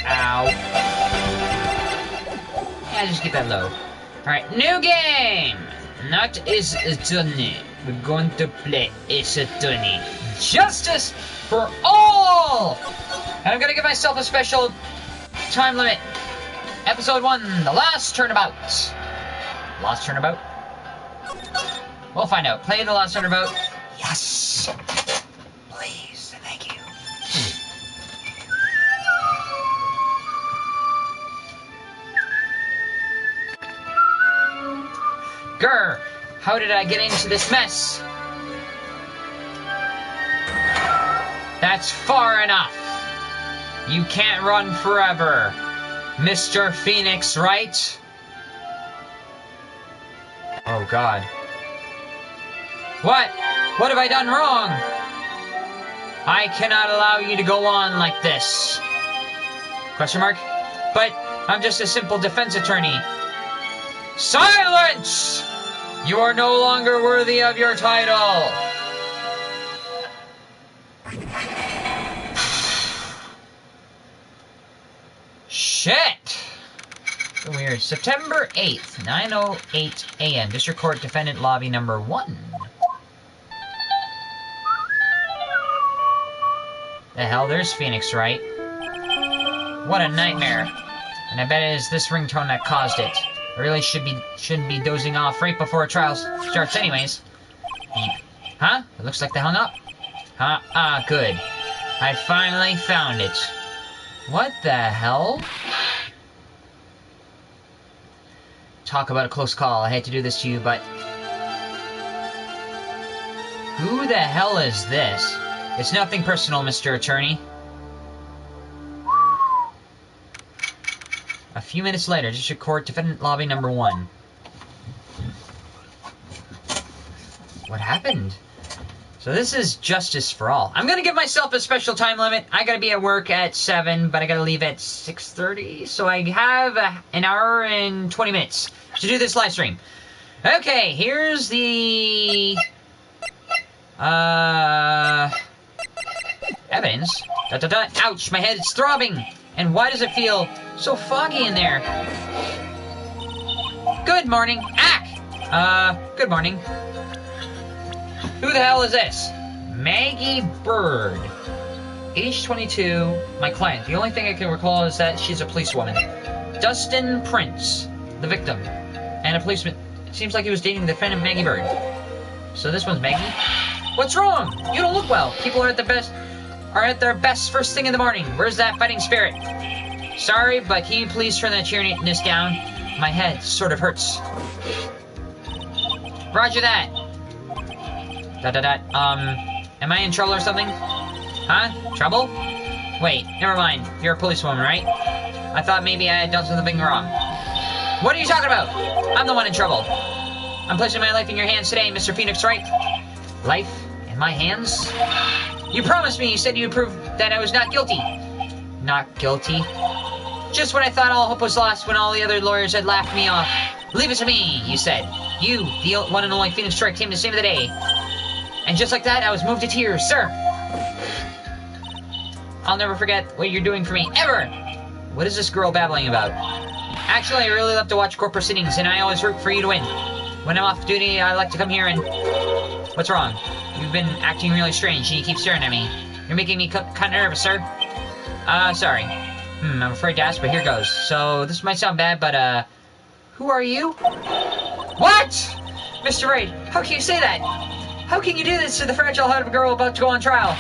Ow. Yeah, just get that low. Alright, new game! Not is a Tony. We're going to play Ace Attorney. Justice for all! And I'm gonna give myself a special time limit. Episode 1, the last turnabout. Last turnabout? We'll find out. Play the last turnabout. Yes! Please, thank you. Grr! How did I get into this mess? That's far enough! You can't run forever, Mr. Phoenix, Wright? Oh God. What? What have I done wrong? I cannot allow you to go on like this. Question mark? But I'm just a simple defense attorney. Silence! You are no longer worthy of your title. Shit! So weird. September 8th, 9:08 a.m. District Court Defendant Lobby number 1. The hell, there's Phoenix, right? What a nightmare. And I bet it is this ringtone that caused it. I really shouldn't be dozing off right before a trial starts anyways. Beep. Huh? It looks like they hung up. Huh? Ah, good. I finally found it. What the hell? Talk about a close call. I hate to do this to you, but... Who the hell is this? It's nothing personal, Mr. Attorney. A few minutes later, District Court, Defendant Lobby number 1. What happened? So this is justice for all. I'm gonna give myself a special time limit. I gotta be at work at 7, but I gotta leave at 6:30. So I have an hour and 20 minutes to do this live stream. Okay, here's the... evidence. Ouch, my head is throbbing. And why does it feel so foggy in there? Good morning. Ack! Good morning. Who the hell is this? Maggie Bird. Age 22. My client. The only thing I can recall is that she's a policewoman. Dustin Prince, the victim. And a policeman. It seems like he was dating the defendant, Maggie Bird. So this one's Maggie? What's wrong? You don't look well. People are at their best first thing in the morning. Where's that fighting spirit? Sorry, but can you please turn that cheeriness down? My head sort of hurts. Roger that. Am I in trouble or something? Huh? Trouble? Wait, never mind. You're a policewoman, right? I thought maybe I had done something wrong. What are you talking about? I'm the one in trouble. I'm placing my life in your hands today, Mr. Phoenix, right? Life in my hands? You promised me. You said you'd prove that I was not guilty. Not guilty? Just when I thought all hope was lost, when all the other lawyers had laughed me off. Leave it to me, you said. You, the one and only Phoenix Wright, came to save the day. And just like that, I was moved to tears, sir. I'll never forget what you're doing for me, ever! What is this girl babbling about? Actually, I really love to watch court proceedings, and I always root for you to win. When I'm off duty, I like to come here and... What's wrong? You've been acting really strange, and you keep staring at me. You're making me kind of nervous, sir. Sorry. I'm afraid to ask, but here goes. So, this might sound bad, but, who are you? What? Mr. Wright, how can you say that? How can you do this to the fragile heart of a girl about to go on trial?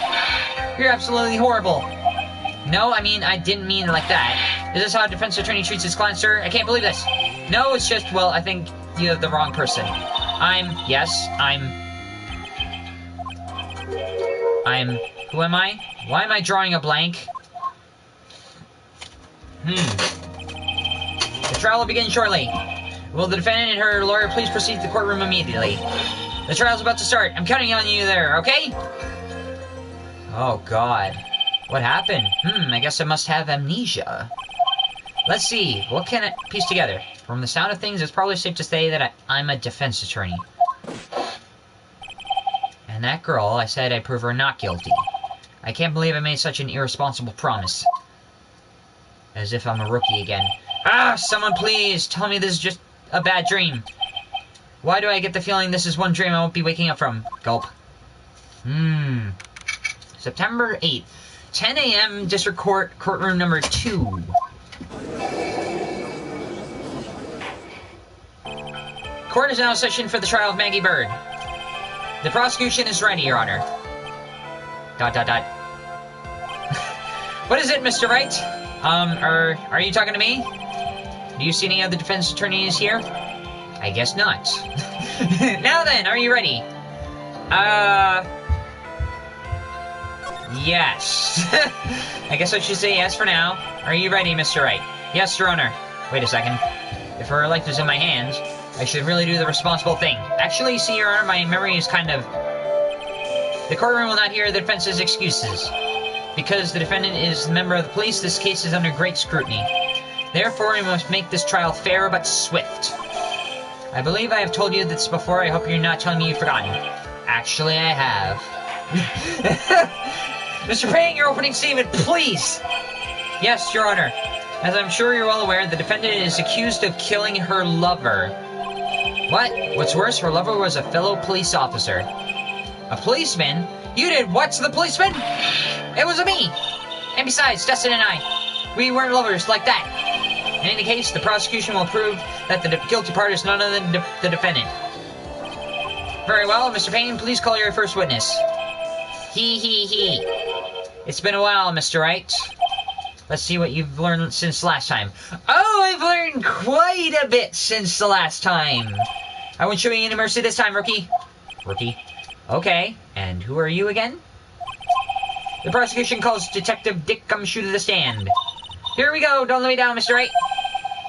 You're absolutely horrible. No, I mean, I didn't mean it like that. Is this how a defense attorney treats his client, sir? I can't believe this. No, it's just, well, I think you have the wrong person. Who am I? Why am I drawing a blank? The trial will begin shortly. Will the defendant and her lawyer please proceed to the courtroom immediately? The trial's about to start. I'm counting on you there, okay? Oh, God. What happened? I guess I must have amnesia. Let's see. What can I piece together? From the sound of things, it's probably safe to say that I'm a defense attorney. And that girl, I said I'd prove her not guilty. I can't believe I made such an irresponsible promise. As if I'm a rookie again. Ah, someone please tell me this is just a bad dream. Why do I get the feeling this is one dream I won't be waking up from? Gulp. September 8th. 10 a.m. District Court, courtroom number 2. Court is now in session for the trial of Maggie Bird. The prosecution is ready, Your Honor. ... What is it, Mr. Wright? Are you talking to me? Do you see any other defense attorneys here? I guess not. Now then, are you ready? Yes. I guess I should say yes for now. Are you ready, Mr. Wright? Yes, Your Honor. Wait a second. If her life is in my hands, I should really do the responsible thing. Actually, see, Your Honor, my memory is kind of... The courtroom will not hear the defense's excuses. Because the defendant is a member of the police, this case is under great scrutiny. Therefore, we must make this trial fair but swift. I believe I have told you this before. I hope you're not telling me you've forgotten. Actually, I have. Mr. Payne, your opening statement, please! Yes, Your Honor. As I'm sure you're well aware, the defendant is accused of killing her lover. What? What's worse, her lover was a fellow police officer. A policeman? You did what to the policeman? It was me! And besides, Dustin and I, we weren't lovers like that. In any case, the prosecution will prove that the guilty part is none other than the defendant. Very well, Mr. Payne, please call your first witness. He. It's been a while, Mr. Wright. Let's see what you've learned since last time. Oh, I've learned quite a bit since the last time. I won't show you any mercy this time, rookie. Rookie? Okay, and who are you again? The prosecution calls Detective Dick Gumshoe to the stand. Here we go, don't let me down, Mr. Wright.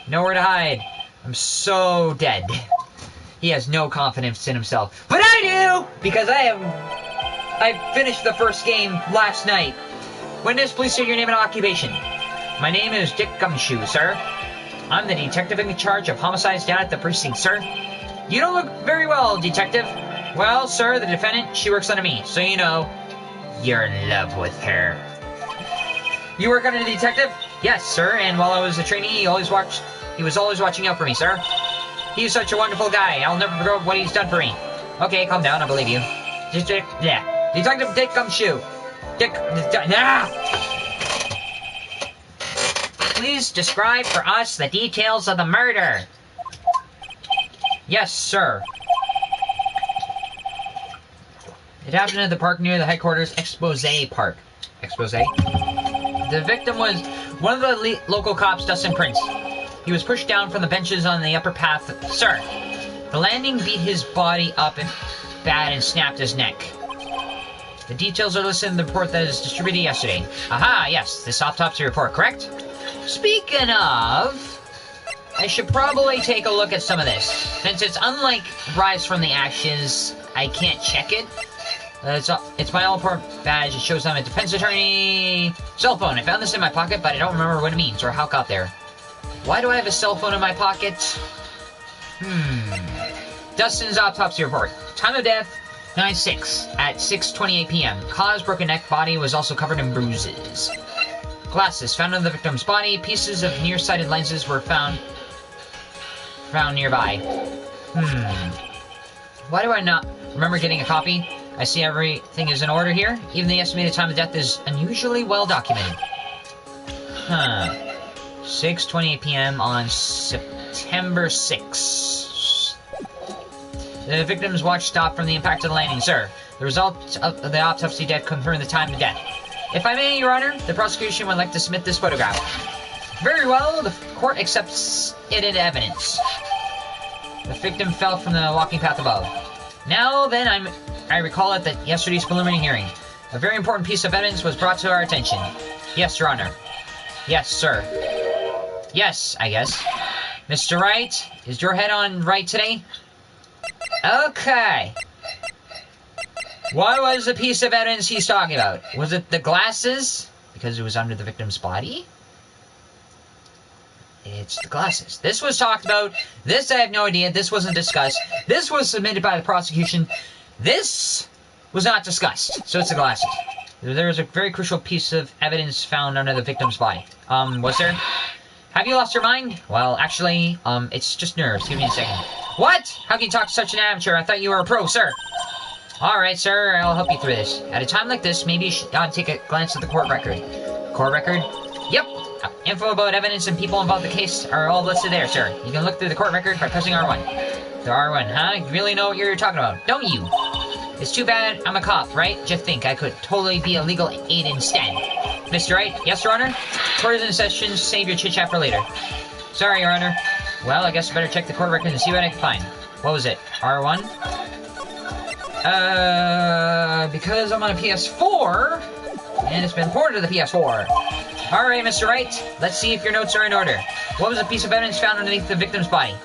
Nowhere to hide. I'm so dead. He has no confidence in himself. But I do! Because I finished the first game last night. Witness, please state your name and occupation. My name is Dick Gumshoe, sir. I'm the detective in charge of homicides down at the precinct, sir. You don't look very well, detective. Well, sir, the defendant, she works under me, so you know, you're in love with her. You work under the detective? Yes, sir, and while I was a trainee, he was always watching out for me, sir. He's such a wonderful guy. I'll never forget what he's done for me. Okay, calm down, I believe you. Detective Dick Gumshoe. Please describe for us the details of the murder. Yes, sir. It happened at the park near the headquarters Expose Park. Expose? The victim was one of the local cops, Dustin Prince. He was pushed down from the benches on the upper path. Sir, the landing beat his body up and bad and snapped his neck. The details are listed in the report that is distributed yesterday. Aha, yes, this autopsy report, correct? Speaking of, I should probably take a look at some of this. Since it's unlike Rise from the Ashes, I can't check it. It's my all-important badge. It shows I'm a defense attorney. Cell phone. I found this in my pocket, but I don't remember what it means or how it got there. Why do I have a cell phone in my pocket? Dustin's autopsy report. Time of death, 9/6 at 6:28 p.m. Cause, broken neck, body was also covered in bruises. Glasses found on the victim's body. Pieces of nearsighted lenses were found nearby. Why do I not remember getting a copy? I see everything is in order here. Even the estimated time of death is unusually well documented. 6:28 p.m. on September 6th. The victim's watch stopped from the impact of the landing, sir. The results of the autopsy did confirm the time of death. If I may, Your Honor, the prosecution would like to submit this photograph. Very well, the court accepts it as evidence. The victim fell from the walking path above. Now then, I recall at yesterday's preliminary hearing. A very important piece of evidence was brought to our attention. Yes, Your Honor. Yes, sir. Yes, I guess. Mr. Wright, is your head on right today? Okay. What was the piece of evidence he's talking about? Was it the glasses? Because it was under the victim's body? It's the glasses. This was talked about. This I have no idea. This wasn't discussed. This was submitted by the prosecution. This was not discussed. So it's the glasses. There was a very crucial piece of evidence found under the victim's body. Was there? Have you lost your mind? Well, actually, it's just nerves. Give me a second. What? How can you talk to such an amateur? I thought you were a pro, sir. Alright, sir, I'll help you through this. At a time like this, maybe you should take a glance at the court record. Court record? Yep. Info about evidence and people involved in the case are all listed there, sir. You can look through the court record by pressing R1. The R1, huh? You really know what you're talking about, don't you? It's too bad I'm a cop, right? Just think, I could totally be a legal aid instead. Mr. Wright? Yes, Your Honor? Court is in session. Save your chit-chat for later. Sorry, Your Honor. Well, I guess I better check the court record and see what I can find. What was it? R1? Because I'm on a PS4, and it's been ported to the PS4. Alright, Mr. Wright. Let's see if your notes are in order. What was the piece of evidence found underneath the victim's body?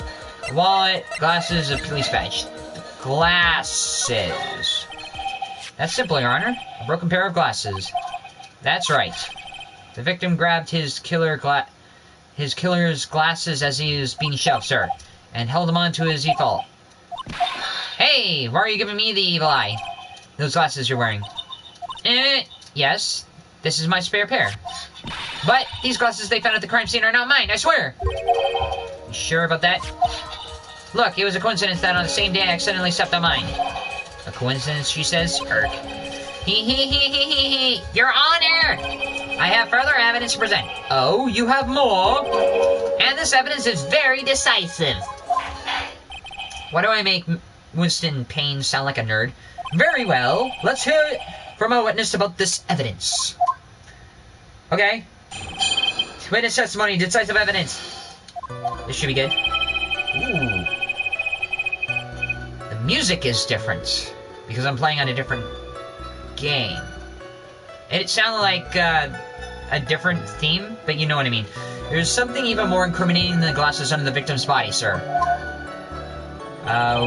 A wallet, glasses, a police badge. Glasses. That's simple, Your Honor. A broken pair of glasses. That's right. The victim grabbed his killer's glasses as he was being shoved, sir, and held them onto as he fell. Hey, why are you giving me the evil eye? Those glasses you're wearing. Yes. This is my spare pair. But these glasses they found at the crime scene are not mine, I swear. You sure about that? Look, it was a coincidence that on the same day I accidentally stepped on mine. A coincidence, she says. Irk. Your Honor! I have further evidence to present. Oh, you have more? And this evidence is very decisive. Why do I make Winston Payne sound like a nerd? Very well. Let's hear it from a witness about this evidence. Okay. Witness testimony, decisive evidence. This should be good. Ooh. The music is different. Because I'm playing on a different game. It sounded like a different theme, but you know what I mean. There's something even more incriminating than the glasses under the victim's body, sir.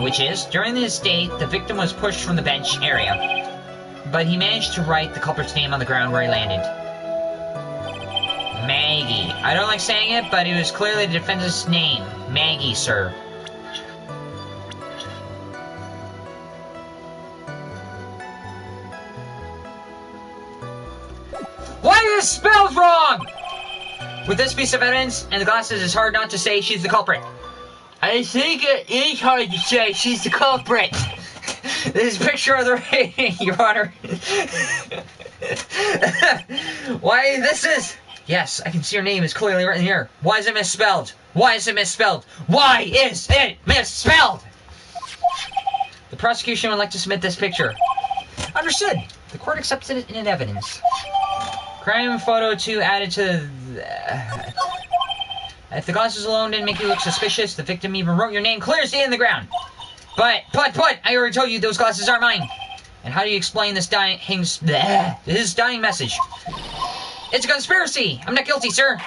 Which is, during this date, the victim was pushed from the bench area. But he managed to write the culprit's name on the ground where he landed. Maggie. I don't like saying it, but it was clearly the defendant's name. Maggie, sir. Why is this spelled wrong? With this piece of evidence and the glasses, it's hard not to say she's the culprit. I think it is hard to say she's the culprit. This is a picture of the rating, Your Honor. Why this is... Yes, I can see your name is clearly written here. Why is it misspelled? Why is it misspelled? Why is it misspelled? The prosecution would like to submit this picture. Understood. The court accepted it in evidence. Crime photo 2 added to... If the glasses alone didn't make you look suspicious, the victim even wrote your name clear as day in the ground. But, I already told you those glasses aren't mine. And how do you explain this dying message? It's a conspiracy! I'm not guilty, sir!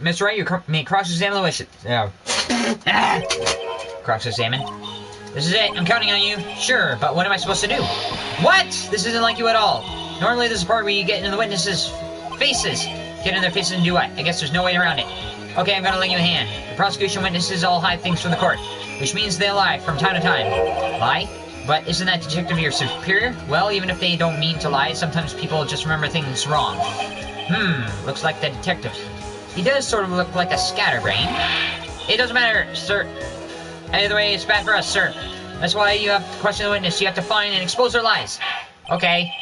Mr. Wright, you may cross-examine the witness. Cross-examine. This is it. I'm counting on you. Sure, but what am I supposed to do? What? This isn't like you at all. Normally, this is the part where you get into the witnesses' faces. Get in their faces and do what? I guess there's no way around it. Okay, I'm gonna lend you a hand. The prosecution witnesses all hide things from the court, which means they lie from time to time. Lie? But isn't that detective your superior? Well, even if they don't mean to lie, sometimes people just remember things wrong. Looks like the detective. He does sort of look like a scatterbrain. It doesn't matter, sir. Either way, it's bad for us, sir. That's why you have to question the witness. You have to find and expose their lies. Okay.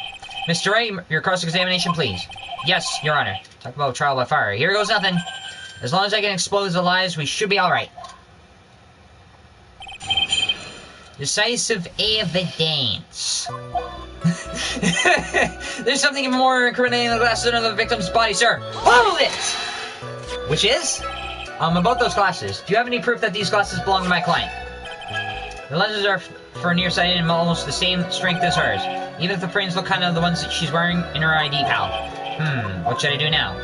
Mr. Wright, your cross-examination, please. Yes, Your Honor. Talk about trial by fire. Here goes nothing. As long as I can expose the lies, we should be alright. Decisive evidence. There's something even more incriminating than the glasses under the victim's body, sir. Hold it! Which is? About those glasses. Do you have any proof that these glasses belong to my client? The lenses are for nearsighted and almost the same strength as hers. Even if the frames look kind of the ones that she's wearing in her ID, pal. What should I do now?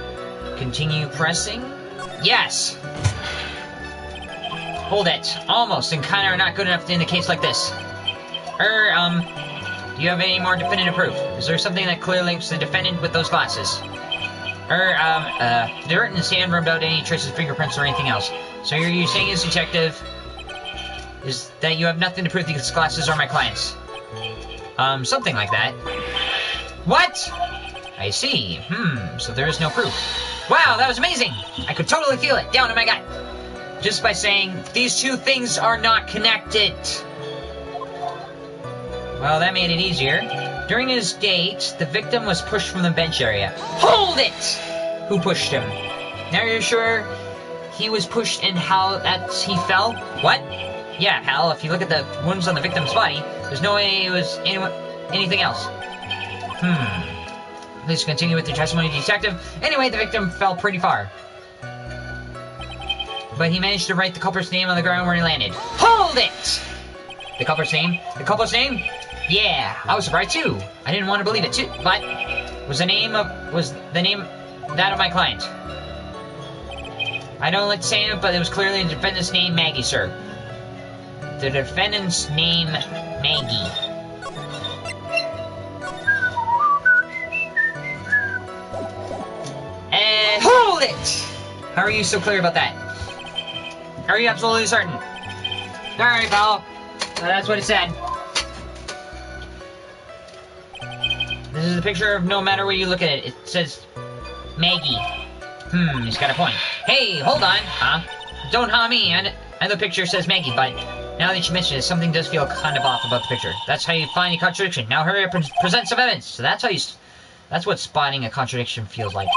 Continue pressing? Yes! Hold it. Almost, and kinda are not good enough in a case like this. Do you have any more definitive proof? Is there something that clearly links the defendant with those glasses? Dirt in the sand rubbed out any traces of fingerprints or anything else. So you're saying as detective is that you have nothing to prove these glasses are my clients. Something like that. What? I see. So there is no proof. Wow, that was amazing! I could totally feel it down in my gut. Just by saying, these two things are not connected. Well, that made it easier. During his date, the victim was pushed from the bench area. Hold it! Who pushed him? Now you're sure he was pushed and how he fell? What? Yeah, pal, if you look at the wounds on the victim's body, there's no way it was anything else. Please continue with your testimony, detective. Anyway, the victim fell pretty far. But he managed to write the culprit's name on the ground where he landed. Hold it! The culprit's name? The culprit's name? Yeah, I was surprised too. I didn't want to believe it too, but was the name that of my client? I don't like saying it, but it was clearly the defendant's name, Maggie, sir. The defendant's name, Maggie. And hold it! How are you so clear about that? Are you absolutely certain? Alright, pal. That's what it said. This is a picture of no matter where you look at it. It says Maggie. He's got a point. Hey, hold on. Huh? Don't ha me. And the picture says Maggie, but now that you mention it, something does feel kind of off about the picture. That's how you find a contradiction. Now hurry up and present some evidence. So that's how you... That's what spotting a contradiction feels like.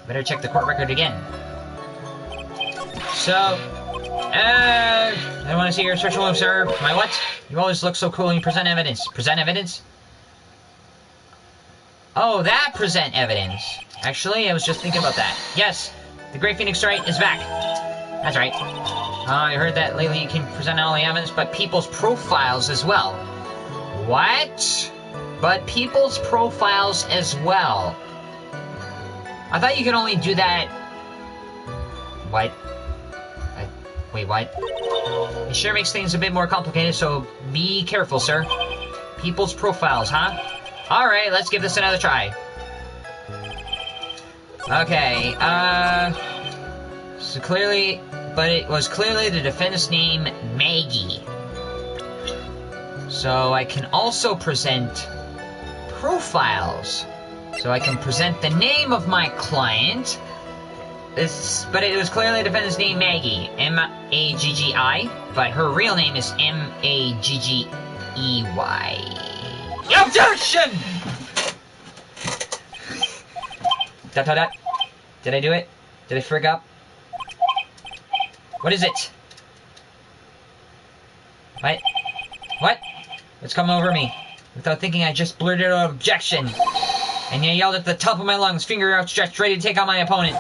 Better check the court record again. So... I want to see your special move, sir. My what? You always look so cool when you present evidence. Present evidence? Oh, that present evidence. Actually, I was just thinking about that. Yes, the Great Phoenix Wright is back. That's right. I heard that lately you can present not only evidence, but people's profiles as well. What? But people's profiles as well. I thought you could only do that... What? Wait, what? It sure makes things a bit more complicated, so be careful, sir. People's profiles, huh? Alright, let's give this another try. Okay, so clearly... But it was clearly the defendant's name, Maggie. So I can also present profiles. So I can present the name of my client... But it was clearly the defendant's name, Maggie. M-A-G-G-I. But her real name is M-A-G-G-E-Y. Objection! Dot. Did I do it? Did I frig up? What is it? What? What? What's coming over me? Without thinking, I just blurted out objection. And I yelled at the top of my lungs, finger outstretched, ready to take on my opponent.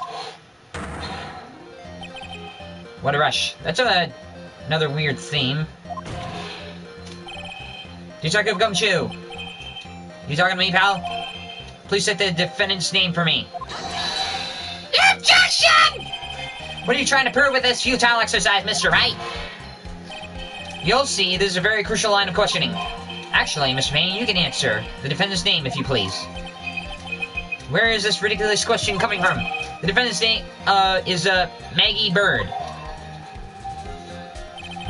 What a rush. That's another weird theme. Detective Gumshoe. You talking to me, pal? Please say the defendant's name for me. Objection! What are you trying to prove with this futile exercise, Mr. Wright? You'll see, this is a very crucial line of questioning. Actually, Mr. Payne, you can answer the defendant's name if you please. Where is this ridiculous question coming from? The defendant's name, is, Maggie Bird.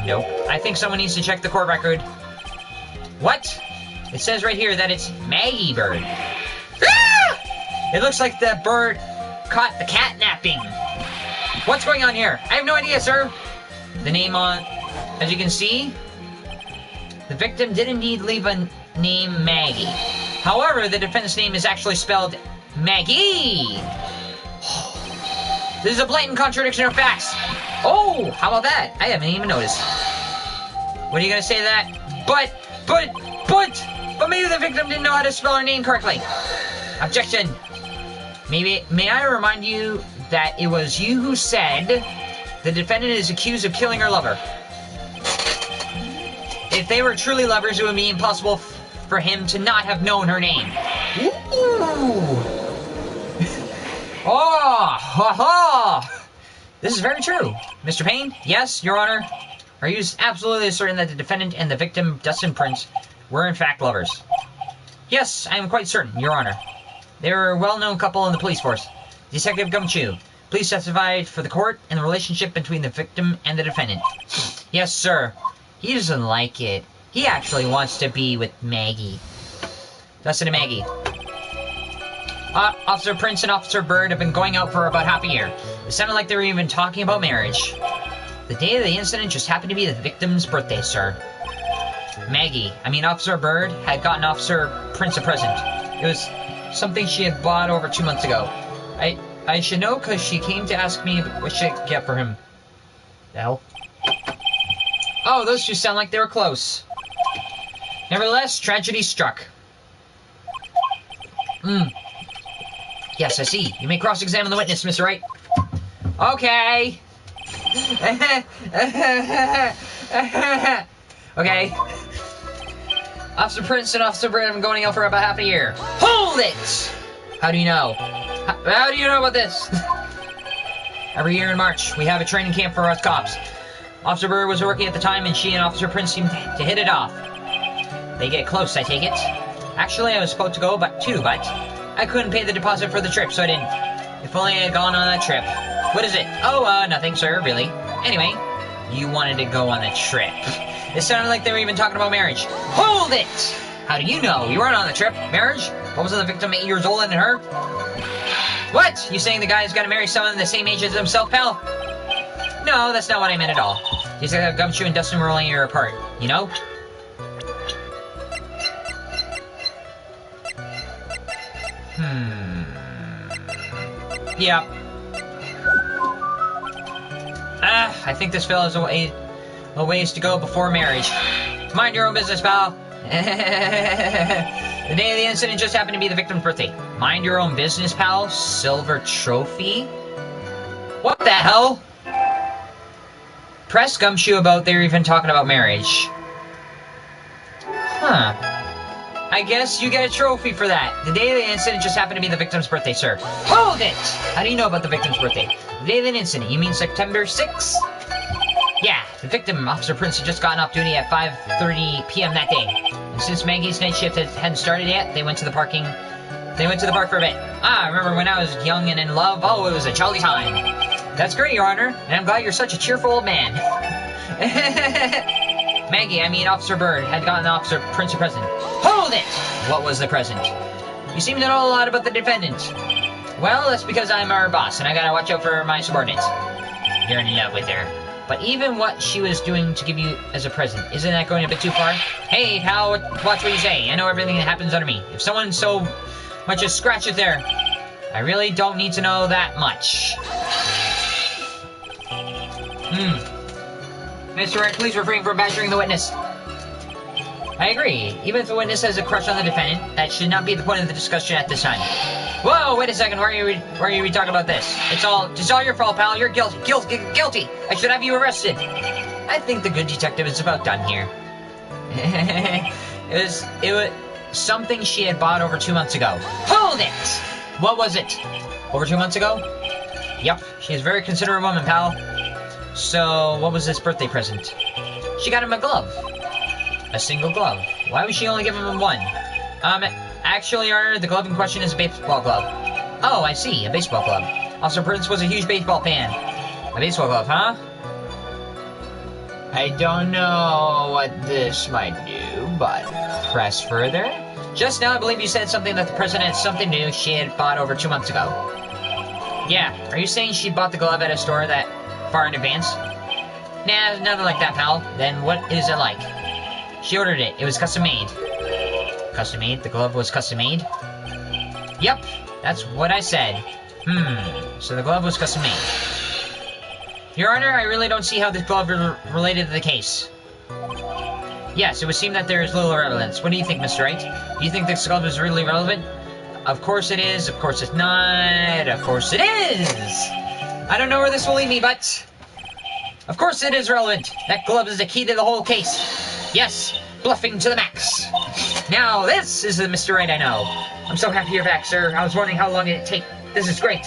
Nope. I think someone needs to check the court record. What? It says right here that it's Maggie Bird. Ah! It looks like the bird caught the cat napping. What's going on here? I have no idea, sir. The name on... As you can see, the victim did indeed leave a name Maggie. However, the defendant's name is actually spelled Maggie. This is a blatant contradiction of facts. Oh, how about that? I haven't even noticed. What are you gonna say to that? But maybe the victim didn't know how to spell her name correctly. Objection. May I remind you that it was you who said the defendant is accused of killing her lover. If they were truly lovers, it would be impossible for him to not have known her name. Ooh. Oh, ha ha! This is very true. Mr. Payne? Yes, Your Honor? Are you absolutely certain that the defendant and the victim, Dustin Prince, were in fact lovers? Yes, I am quite certain, Your Honor. They were a well-known couple in the police force. Detective Gumshoe, please testify for the court in the relationship between the victim and the defendant. Yes, sir. He doesn't like it. He actually wants to be with Maggie. Dustin and Maggie. Officer Prince and Officer Bird have been going out for about half a year. It sounded like they were even talking about marriage. The day of the incident just happened to be the victim's birthday, sir. Officer Bird had gotten Officer Prince a present. It was something she had bought over 2 months ago. I should know because she came to ask me what she could get for him. The hell? Oh, those two sound like they were close. Nevertheless, tragedy struck. Yes, I see. You may cross-examine the witness, Mr. Wright. Okay. Okay. Officer Prince and Officer Bird have been going out for about half a year. Hold it! How do you know? How do you know about this? Every year in March, we have a training camp for us cops. Officer Bird was working at the time, and she and Officer Prince seemed to hit it off. They get close, I take it. Actually, I was supposed to go but I couldn't pay the deposit for the trip, so I didn't. If only I had gone on that trip. What is it? Oh, nothing, sir, really. Anyway, you wanted to go on a trip. It sounded like they were even talking about marriage. Hold it! How do you know? You weren't on the trip. Marriage? What was the victim 8 years old and her? What? You saying the guy's got to marry someone the same age as himself, pal? No, that's not what I meant at all. You said that Gumshoe and Dustin were rolling your apart, you know? Yeah. I think this fellow's a ways to go before marriage. Mind your own business, pal. The day of the incident just happened to be the victim's birthday. Mind your own business, pal? Silver trophy? What the hell? Press Gumshoe about they're even talking about marriage. Huh. I guess you get a trophy for that. The day of the incident just happened to be the victim's birthday, sir. Hold it! How do you know about the victim's birthday? The day of the incident, you mean September 6th? Yeah, the victim, Officer Prince, had just gotten off duty at 5:30 p.m. that day. And since Maggie's night shift hadn't started yet, they went to the park for a bit. I remember when I was young and in love. Oh, it was a jolly time. That's great, Your Honor, and I'm glad you're such a cheerful old man. Officer Bird had gotten Officer Prince a present. Hold it! What was the present? You seem to know a lot about the defendant. Well, that's because I'm our boss, and I gotta watch out for my subordinates. You're in love with her. But even what she was doing to give you as a present, isn't that going a bit too far? Hey, pal, watch what you say. I know everything that happens under me. If someone so much as scratches there, I really don't need to know that much. Mr. Wright, please refrain from badgering the witness. I agree. Even if the witness has a crush on the defendant, that should not be the point of the discussion at this time. Whoa, wait a second. Why are we talking about this? It's all your fault, pal. You're guilty. I should have you arrested. I think the good detective is about done here. It was something she had bought over 2 months ago. Hold it! What was it? Over 2 months ago? Yep. She's a very considerate woman, pal. So, what was this birthday present? She got him a glove. A single glove. Why would she only give him one? Actually, Your Honor, the glove in question is a baseball glove. Oh, I see. A baseball glove. Officer Prince was a huge baseball fan. A baseball glove, huh? I don't know what this might do, but press further. Just now, I believe you said something that the president had something new she had bought over 2 months ago. Yeah. Are you saying she bought the glove at a store that far in advance? Nah, nothing like that, pal. Then what is it like? She ordered it. It was custom made. Custom made? The glove was custom made? Yep, that's what I said. So the glove was custom made. Your Honor, I really don't see how this glove related to the case. Yes, it would seem that there is little relevance. What do you think, Mr. Wright? Do you think this glove is really relevant? Of course it is. Of course it's not. Of course it is. I don't know where this will lead me, but of course it is relevant. That glove is the key to the whole case. Yes, bluffing to the max. Now, this is the Mr. Wright I know. I'm so happy you're back, sir. I was wondering how long it'd take. This is great.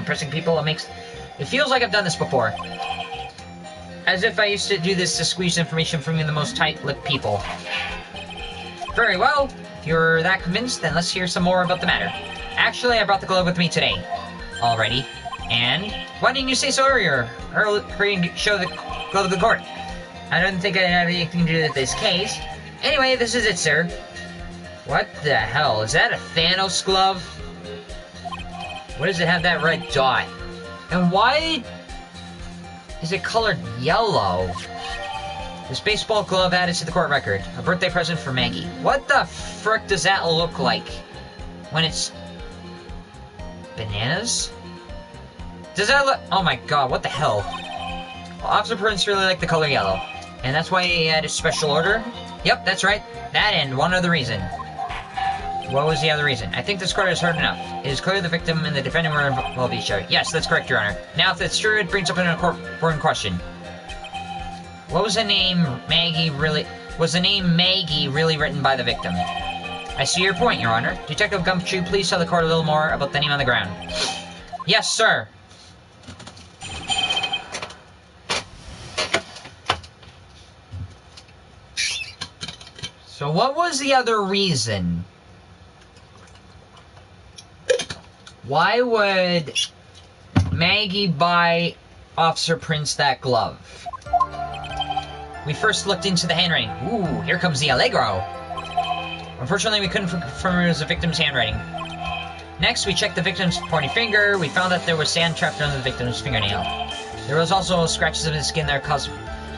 Pressing people, it feels like I've done this before. As if I used to do this to squeeze information from the most tight-lipped people. Very well. If you're that convinced, then let's hear some more about the matter. Actually, I brought the glove with me today. Already. And why didn't you say so earlier? Hurry and show the glove to the court. I don't think I have anything to do with this case. Anyway, this is it, sir. What the hell? Is that a Thanos glove? What does it have that red dot? And why is it colored yellow? This baseball glove added to the court record. A birthday present for Maggie. What the frick does that look like? When it's... bananas? Does that look... oh my god, what the hell? Well, Officer Prince really liked the color yellow. And that's why he had a special order? Yep, that's right. That and one other reason. What was the other reason? I think this court has heard enough. It is clear the victim and the defendant were involved with each other. Yes, that's correct, Your Honor. Now, if that's true, it brings up an important question. What was the name Maggie really... was the name Maggie really written by the victim? I see your point, Your Honor. Detective Gumshoe, please tell the court a little more about the name on the ground. Yes, sir. So what was the other reason? Why would Maggie buy Officer Prince that glove? We first looked into the handwriting. Ooh, here comes the Allegro. Unfortunately, we couldn't confirm it was the victim's handwriting. Next, we checked the victim's pointy finger. We found that there was sand trapped under the victim's fingernail. There was also scratches of his skin that were caused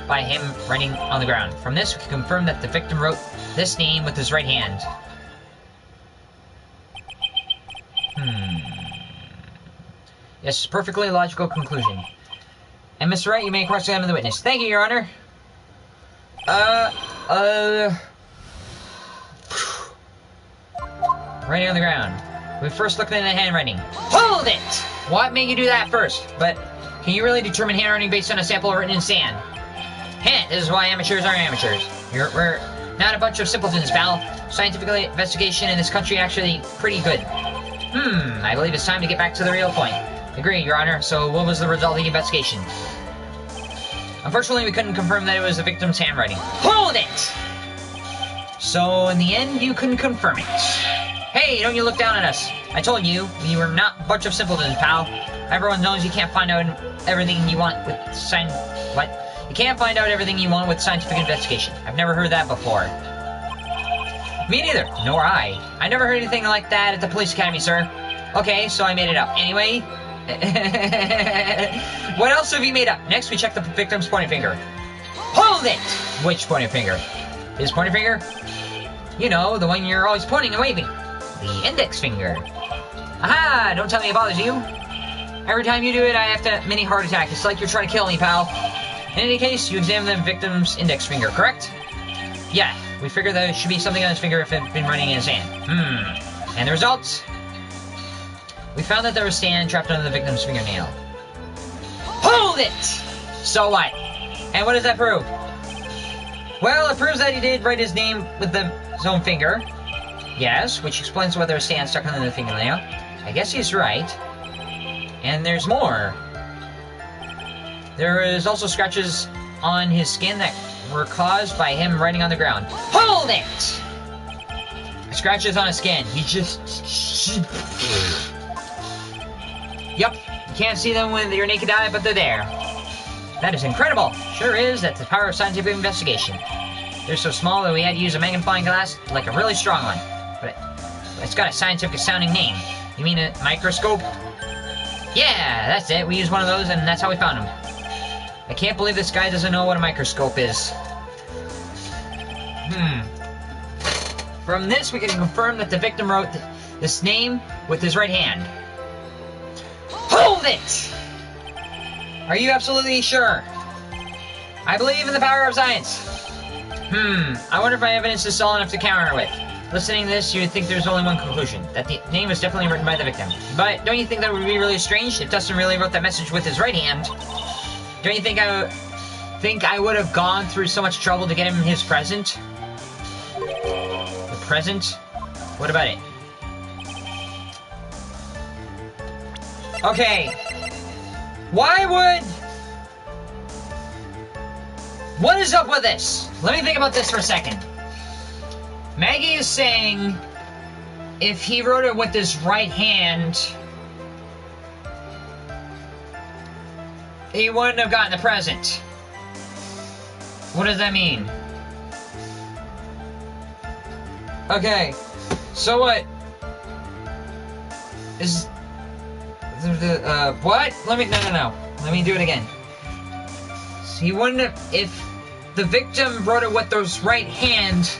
by him writing on the ground. From this, we can confirm that the victim wrote this name with his right hand. Yes, perfectly logical conclusion. And Mr. Wright, you may cross-examine the witness. Thank you, Your Honor. Writing on the ground. We first looked into the handwriting. Hold it! What made you do that first? But can you really determine handwriting based on a sample written in sand? Heh, this is why amateurs are amateurs. We're not a bunch of simpletons, pal. Scientific investigation in this country actually pretty good. I believe it's time to get back to the real point. Agreed, Your Honor. So what was the result of the investigation? Unfortunately, we couldn't confirm that it was the victim's handwriting. Hold it! So, in the end, you couldn't confirm it. Hey, don't you look down on us. I told you, we were not a bunch of simpletons, pal. Everyone knows you can't find out everything you want with what? You can't find out everything you want with scientific investigation. I've never heard that before. Me neither. Nor I. I never heard anything like that at the police academy, sir. Okay, so I made it up. Anyway... what else have you made up? Next, we checked the victim's pointing finger. Hold it! Which pointing finger? His pointing finger? You know, the one you're always pointing and waving. The index finger. Aha! Don't tell me it bothers you. Every time you do it, I have to mini heart attack. It's like you're trying to kill me, pal. In any case, you examined the victim's index finger, correct? Yeah, we figured there should be something on his finger if it had been running in his hand. And the results? We found that there was sand trapped under the victim's fingernail. Hold it! So what? And what does that prove? Well, it proves that he did write his name with his own finger. Yes, which explains why there was sand stuck under the fingernail. I guess he's right. And there's more. There is also scratches on his skin that were caused by him writing on the ground. Hold it! Scratches on his skin. He just... Yup, you can't see them with your naked eye, but they're there. That is incredible. Sure is, that's the power of scientific investigation. They're so small that we had to use a magnifying glass, like a really strong one. But it's got a scientific sounding name. You mean a microscope? Yeah, that's it. We used one of those, and that's how we found him. I can't believe this guy doesn't know what a microscope is. From this, we can confirm that the victim wrote this name with his right hand. Hold it! Are you absolutely sure? I believe in the power of science. I wonder if my evidence is solid enough to counter with. Listening to this, you would think there's only one conclusion, that the name was definitely written by the victim. But don't you think that would be really strange if Dustin really wrote that message with his right hand? Don't you think I would have gone through so much trouble to get him his present? The present? What about it? Okay. What is up with this? Let me think about this for a second. Maggie is saying if he wrote it with his right hand, he wouldn't have gotten the present. What does that mean? Okay, so what? What? Let me, no. Let me do it again. So he wouldn't have, if the victim wrote it with his right hand,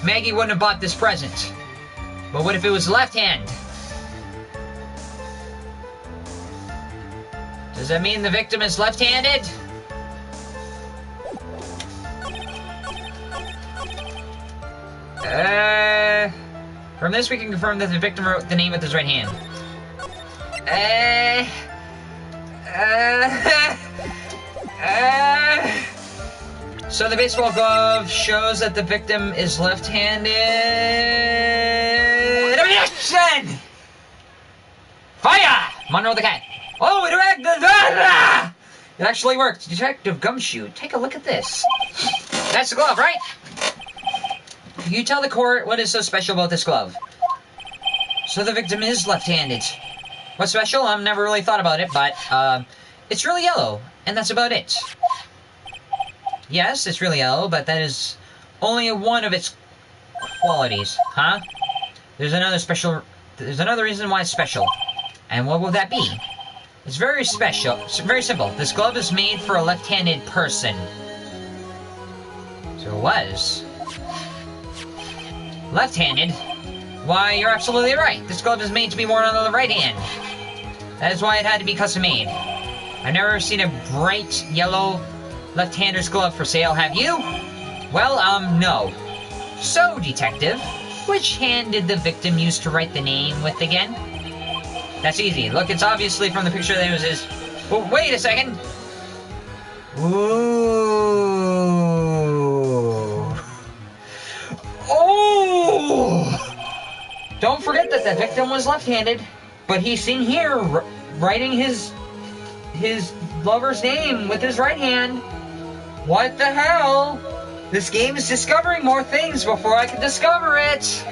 Maggie wouldn't have bought this present. But what if it was left hand? Does that mean the victim is left-handed? From this we can confirm that the victim wrote the name with his right hand. So the baseball glove shows that the victim is left-handed. Objection! Fire! Monroe the cat. Oh, it actually worked. Detective Gumshoe, take a look at this. That's the glove, right? You tell the court what is so special about this glove. So the victim is left-handed. What's special? I've never really thought about it, but, it's really yellow, and that's about it. Yes, it's really yellow, but that is only one of its qualities, huh? There's another reason why it's special. And what will that be? It's very special. It's very simple. This glove is made for a left-handed person. So it was. Left-handed? Why, you're absolutely right. This glove is made to be worn on the right hand. That is why it had to be custom-made. I've never seen a bright yellow left-hander's glove for sale, have you? Well, no. So, detective, which hand did the victim use to write the name with again? That's easy. Look, it's obviously from the picture that it was his... Well, wait a second! Ooh... Oh! Don't forget that the victim was left-handed, but he's seen here writing his lover's name with his right hand. What the hell? This game is discovering more things before I can discover it.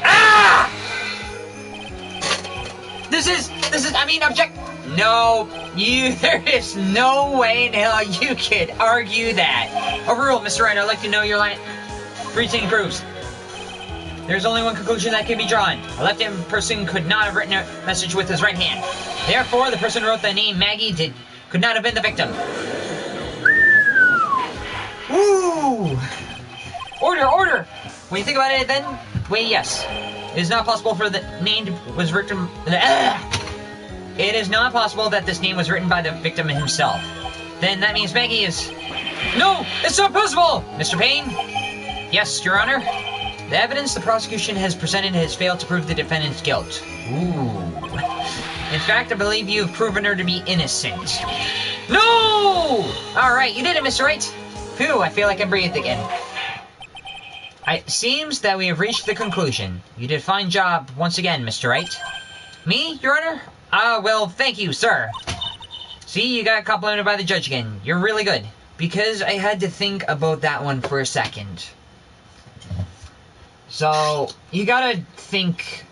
Ah! This is, I mean, object. No, there is no way in hell you could argue that. Overruled, Mr. Wright, I'd like to know your line. Briefing proves. There's only one conclusion that can be drawn. A left-handed person could not have written a message with his right hand. Therefore, the person who wrote the name Maggie could not have been the victim. Woo! Order! When you think about it, then, wait, yes. It is not possible for the name was written... It is not possible that this name was written by the victim himself. Then that means Maggie is... No! It's not possible! Mr. Payne? Yes, Your Honor? The evidence the prosecution has presented has failed to prove the defendant's guilt. Ooh. In fact, I believe you have proven her to be innocent. No! Alright, you did it, Mr. Wright. Phew, I feel like I breathed again. It seems that we have reached the conclusion. You did a fine job once again, Mr. Wright. Me, Your Honor? Well, thank you, sir. See, you got complimented by the judge again. You're really good. Because I had to think about that one for a second. So, you gotta think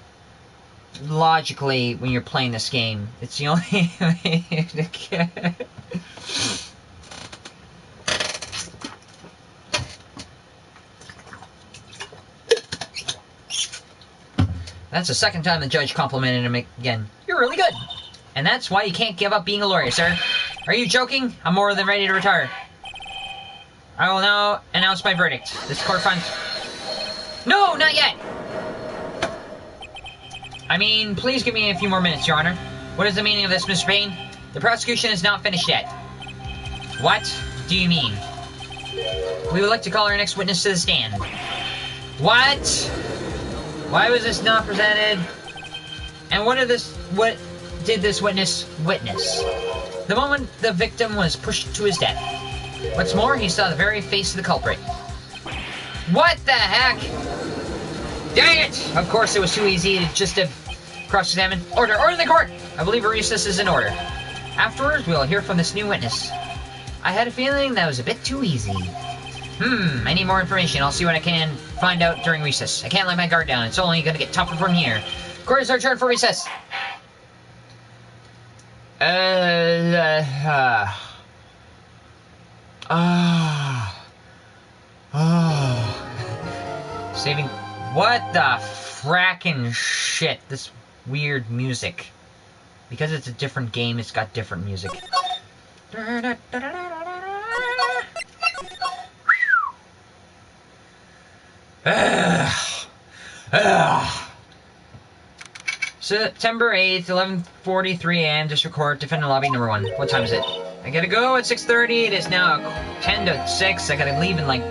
logically when you're playing this game. It's the only way to get... That's the second time the judge complimented him again. You're really good. And that's why you can't give up being a lawyer, sir. Are you joking? I'm more than ready to retire. I will now announce my verdict. This court finds... No, not yet! I mean, please give me a few more minutes, Your Honor. What is the meaning of this, Mr. Payne? The prosecution is not finished yet. What do you mean? We would like to call our next witness to the stand. What? Why was this not presented? And what did this witness witness? The moment the victim was pushed to his death. What's more, he saw the very face of the culprit. What the heck? Dang it! Of course, it was too easy to just to cross-examine. Order in the court! I believe a recess is in order. Afterwards, we'll hear from this new witness. I had a feeling that was a bit too easy. I need more information. I'll see what I can find out during recess. I can't let my guard down. It's only gonna get tougher from here. Court is adjourned for recess. Saving... What the frackin' shit? This weird music. Because it's a different game, it's got different music. September 8th, 11:43 a.m. District Court, Defendant Lobby number 1. What time is it? I gotta go at 6:30. It is now 10 to 6. I gotta leave in like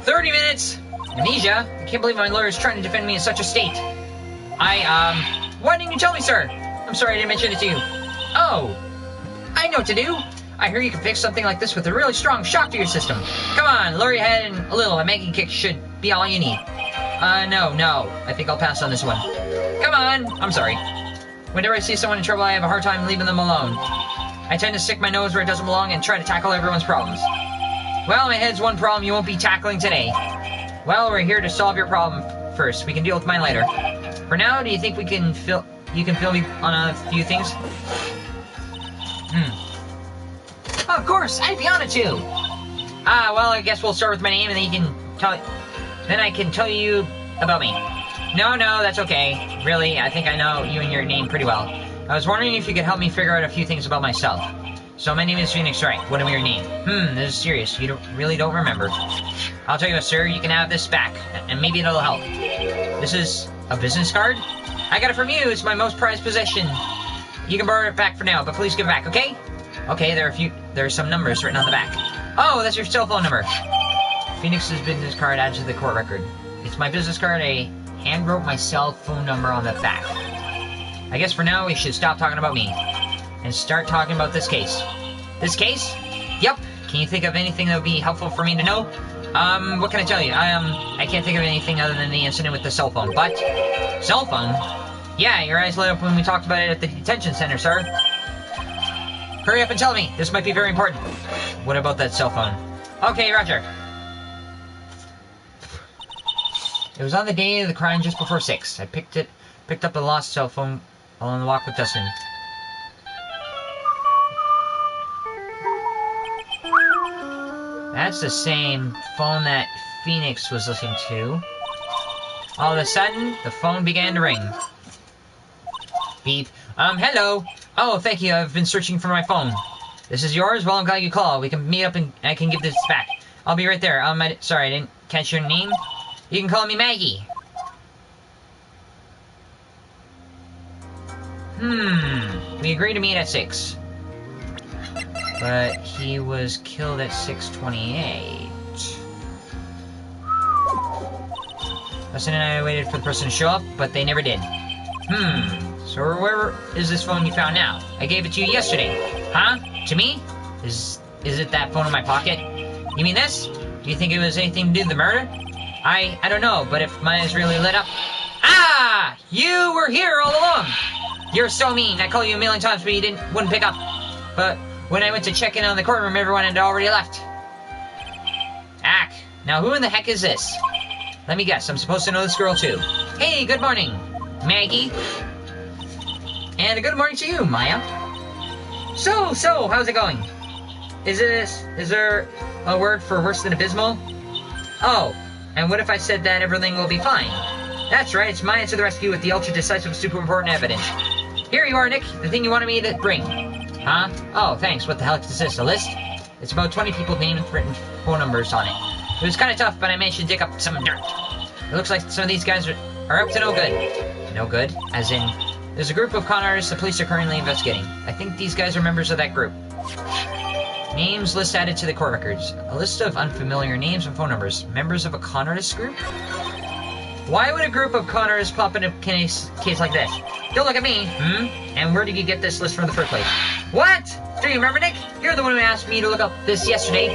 30 minutes. Amnesia? I can't believe my lawyer is trying to defend me in such a state. Why didn't you tell me, sir? I'm sorry I didn't mention it to you. Oh, I know what to do. I hear you can fix something like this with a really strong shock to your system. Come on, lower your head and a little. A Maggie kick should be all you need. No. I think I'll pass on this one. Come on. I'm sorry. Whenever I see someone in trouble, I have a hard time leaving them alone. I tend to stick my nose where it doesn't belong and try to tackle everyone's problems. Well, my head's one problem you won't be tackling today. Well, we're here to solve your problem first. We can deal with mine later. For now, do you think you can fill me on a few things? Of course, I'd be honored to. Well, I guess we'll start with my name, and then I can tell you about me. No, that's okay. Really, I think I know you and your name pretty well. I was wondering if you could help me figure out a few things about myself. So my name is Phoenix Wright. What am your name? This is serious. You really don't remember. I'll tell you what, sir. You can have this back, and maybe it'll help. This is a business card? I got it from you. It's my most prized possession. You can borrow it back for now, but please give it back, okay? Okay, there are some numbers written on the back. Oh, that's your cell phone number. Phoenix's business card added to the court record. It's my business card. I hand-wrote my cell phone number on the back. I guess for now we should stop talking about me and start talking about this case. This case? Yep. Can you think of anything that would be helpful for me to know? What can I tell you? I can't think of anything other than the incident with the cell phone, but... Cell phone? Yeah, your eyes lit up when we talked about it at the detention center, sir. Hurry up and tell me. This might be very important. What about that cell phone? Okay, roger. It was on the day of the crime just before 6. I picked up a lost cell phone while on the walk with Dustin. That's the same phone that Phoenix was listening to. All of a sudden, the phone began to ring. Beep. Hello. Oh, thank you. I've been searching for my phone. This is yours? Well, I'm glad you called. We can meet up and I can give this back. I'll be right there. Sorry, I didn't catch your name. You can call me Maggie. We agreed to meet at 6. But he was killed at 6:28. Dustin and I waited for the person to show up, but they never did. So where is this phone you found now? I gave it to you yesterday. Huh? To me? Is it that phone in my pocket? You mean this? Do you think it was anything to do with the murder? I don't know, but if mine is really lit up... Ah! You were here all along! You're so mean. I called you a million times, but you wouldn't pick up. But when I went to check in on the courtroom, everyone had already left. Ack. Now who in the heck is this? Let me guess, I'm supposed to know this girl too. Hey, good morning, Maggie. And a good morning to you, Maya. So, how's it going? Is there a word for worse than abysmal? Oh, and what if I said that everything will be fine? That's right, it's Maya to the rescue with the ultra-decisive, super important evidence. Here you are, Nick, the thing you wanted me to bring. Huh? Oh, thanks, what the heck is this, a list? It's about 20 people named and written phone numbers on it. It was kind of tough, but I managed to dig up some dirt. It looks like some of these guys are up to no good. No good? As in, there's a group of con artists the police are currently investigating. I think these guys are members of that group. Names list added to the court records. A list of unfamiliar names and phone numbers. Members of a con artist group? Why would a group of con artists pop in a case like this? Don't look at me, And where did you get this list from in the first place? What? Do you remember, Nick? You're the one who asked me to look up this yesterday.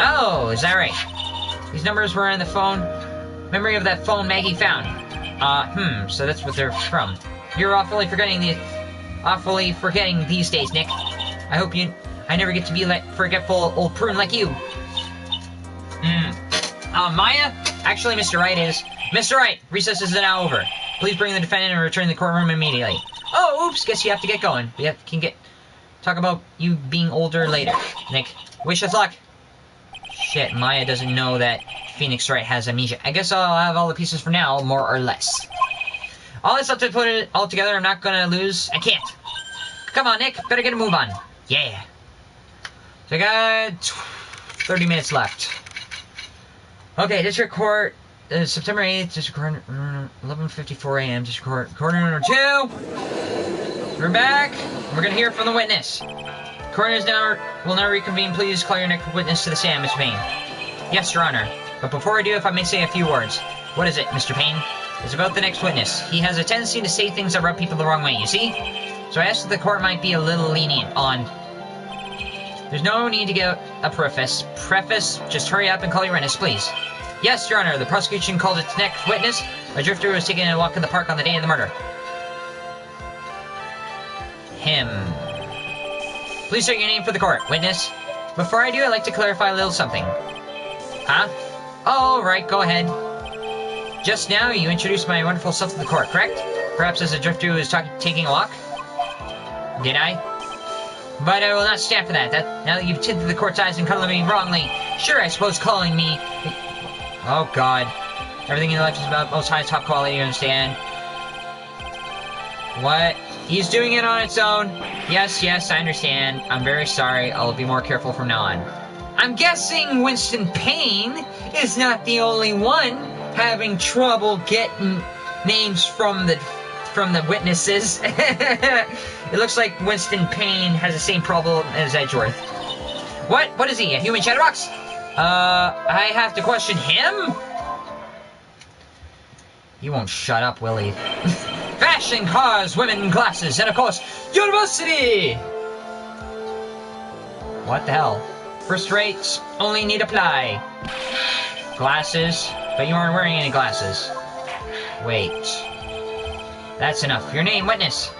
Oh, is that right? These numbers were in the phone. Memory of that phone Maggie found. So that's what they're from. You're awfully forgetting these days, Nick. I hope I never get to be like forgetful old prune like you. Maya? Actually, Mr. Wright is... Mr. Wright, recess is now over. Please bring the defendant and return to the courtroom immediately. Oh, oops, guess you have to get going. We can talk about you being older later. Nick, wish us luck. Shit, Maya doesn't know that Phoenix Wright has amnesia. I guess I'll have all the pieces for now, more or less. All this stuff to put it all together, I'm not gonna lose. I can't. Come on, Nick. Better get a move on. Yeah. So I got 30 minutes left. Okay, District Court, September 8th, District Court, 11:54 a.m., District Court, Coroner number 2. We're back. We're gonna hear from the witness. Coroners will now reconvene. Please call your next witness to the stand, Mr. Payne. Yes, Your Honor. But before I do, if I may say a few words. What is it, Mr. Payne? It's about the next witness. He has a tendency to say things that rub people the wrong way, you see? So I asked if the court might be a little lenient on... There's no need to get a preface. Just hurry up and call your witness, please. Yes, Your Honor. The prosecution called its next witness. A drifter who was taking a walk in the park on the day of the murder. Him. Please state your name for the court, witness. Before I do, I'd like to clarify a little something. Huh? Oh, right, go ahead. Just now, you introduced my wonderful self to the court, correct? Perhaps as a drifter who is taking a walk? Did I? But I will not stand for that. Now that you've tinted the court's eyes and colored me wrongly, sure, I suppose calling me... Oh, God. Everything in your life is about most high, top quality, you understand? What? He's doing it on its own. Yes, I understand. I'm very sorry. I'll be more careful from now on. I'm guessing Winston Payne is not the only one having trouble getting names from the witnesses. It looks like Winston Payne has the same problem as Edgeworth. What is he, a human chatterbox? I have to question him? He won't shut up, will he? Fashion, cars, women, glasses, and of course, university! What the hell? First rates only need apply. Glasses? But you aren't wearing any glasses. Wait. That's enough. Your name, witness.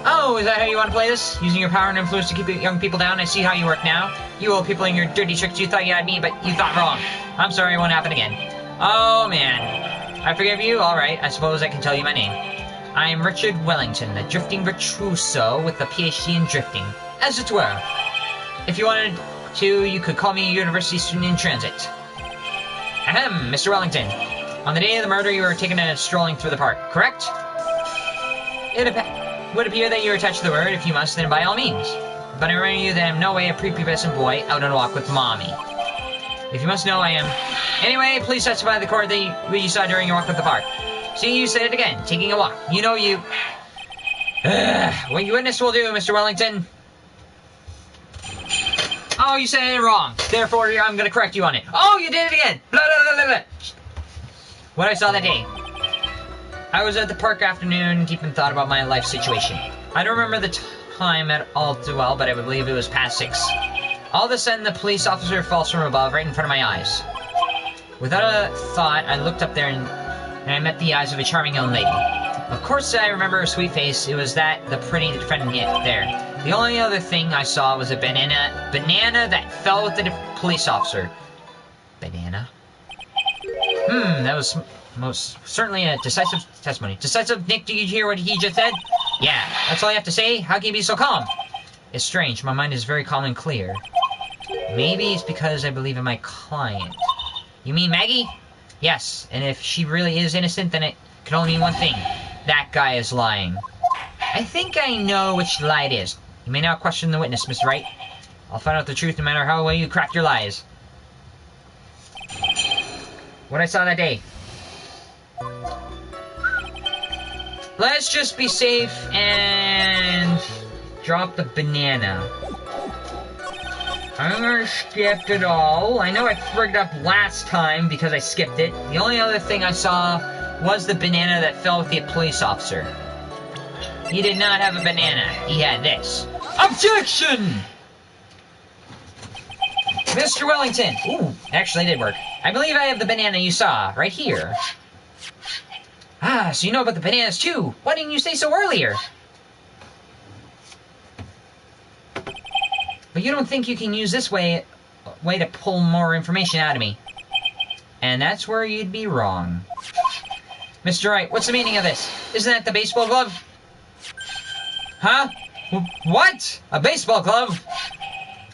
Oh, is that how you want to play this? Using your power and influence to keep young people down? I see how you work now. You old people and your dirty tricks, you thought you had me, but you thought wrong. I'm sorry, it won't happen again. Oh, man. I forgive you? Alright, I suppose I can tell you my name. I am Richard Wellington, the drifting virtuoso with a PhD in drifting. As it were. If you wanted to, you could call me a university student in transit. Ahem, Mr. Wellington. On the day of the murder, you were taken and strolling through the park, correct? It would appear that you are attached to the word. If you must, then by all means. But I remind you that I am no way a prepubescent boy out on a walk with mommy. If you must know, I am... Anyway, please testify to the court that what you saw during your walk with the park. See, you said it again. Taking a walk. You know you... what you witness will do, Mr. Wellington. Oh, you said it wrong. Therefore, I'm going to correct you on it. Oh, you did it again. Blah, blah, blah, blah, blah. What I saw that day. I was at the park afternoon, deep in thought about my life situation. I don't remember the time at all too well, but I believe it was past 6. All of a sudden, the police officer falls from above, right in front of my eyes. Without a thought, I looked up there and I met the eyes of a charming young lady. Of course, I remember her sweet face. It was the pretty defendant there. The only other thing I saw was a banana that fell with the police officer. Banana? That was most certainly a decisive testimony. Decisive, Nick, did you hear what he just said? Yeah, that's all you have to say? How can you be so calm? It's strange, my mind is very calm and clear. Maybe it's because I believe in my client. You mean Maggie? Yes, and if she really is innocent, then it can only mean one thing. That guy is lying. I think I know which lie it is. You may now question the witness, Mr. Wright. I'll find out the truth no matter how well you craft your lies. What I saw that day. Let's just be safe and drop the banana. I'm gonna skip it all. I know I frigged up last time because I skipped it. The only other thing I saw was the banana that fell with the police officer. He did not have a banana. He had this. Objection! Mr. Wellington! Ooh, actually it did work. I believe I have the banana you saw, right here. Ah, so you know about the bananas too. Why didn't you say so earlier? But you don't think you can use this way to pull more information out of me. And that's where you'd be wrong. Mr. Wright, what's the meaning of this? Isn't that the baseball glove? Huh? What? A baseball glove?